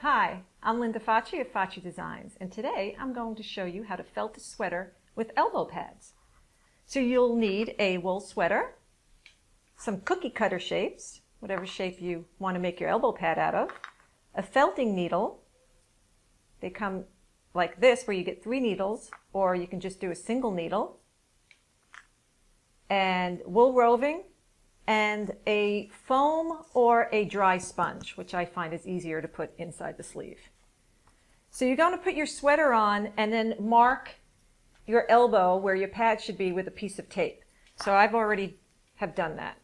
Hi, I'm Linda Facci of Facci Designs, and today I'm going to show you how to felt a sweater with elbow pads. So you'll need a wool sweater, some cookie cutter shapes, whatever shape you want to make your elbow pad out of, a felting needle. They come like this where you get 3 needles, or you can just do a single needle, and wool roving, and a foam or a dry sponge, which I find is easier to put inside the sleeve. So you're going to put your sweater on and then mark your elbow where your pad should be with a piece of tape. So I've already have done that.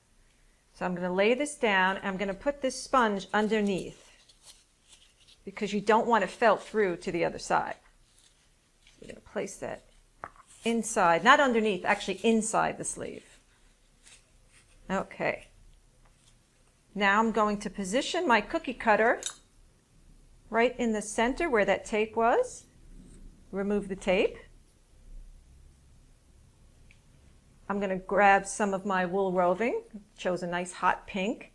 So I'm going to lay this down and I'm going to put this sponge underneath because you don't want to felt through to the other side. You're going to place that inside, not underneath, actually inside the sleeve. Okay. Now I'm going to position my cookie cutter right in the center where that tape was. Remove the tape. I'm going to grab some of my wool roving. Chose a nice hot pink.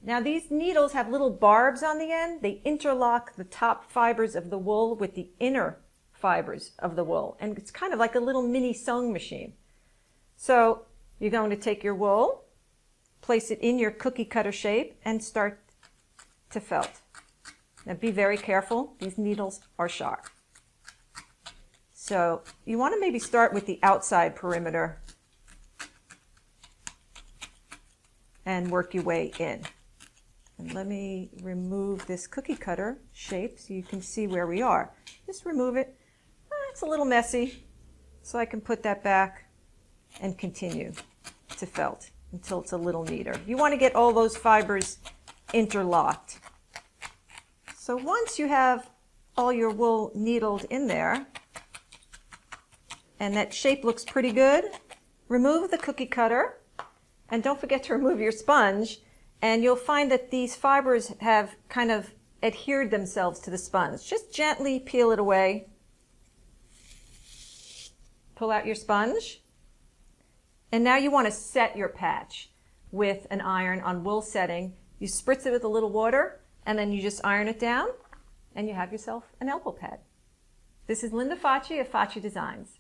Now these needles have little barbs on the end. They interlock the top fibers of the wool with the inner fibers of the wool. And it's kind of like a little mini sewing machine. So you're going to take your wool, place it in your cookie cutter shape, and start to felt. Now be very careful. These needles are sharp. So you want to maybe start with the outside perimeter and work your way in. And let me remove this cookie cutter shape so you can see where we are. Just remove it. It's a little messy, so I can put that back and continue to felt until it's a little neater. You want to get all those fibers interlocked. So once you have all your wool needled in there, and that shape looks pretty good, remove the cookie cutter, and don't forget to remove your sponge, and you'll find that these fibers have kind of adhered themselves to the sponge. Just gently peel it away. Pull out your sponge. And now you want to set your patch with an iron on wool setting. You spritz it with a little water, and then you just iron it down, and you have yourself an elbow pad. This is Linda Facci of Facci Designs.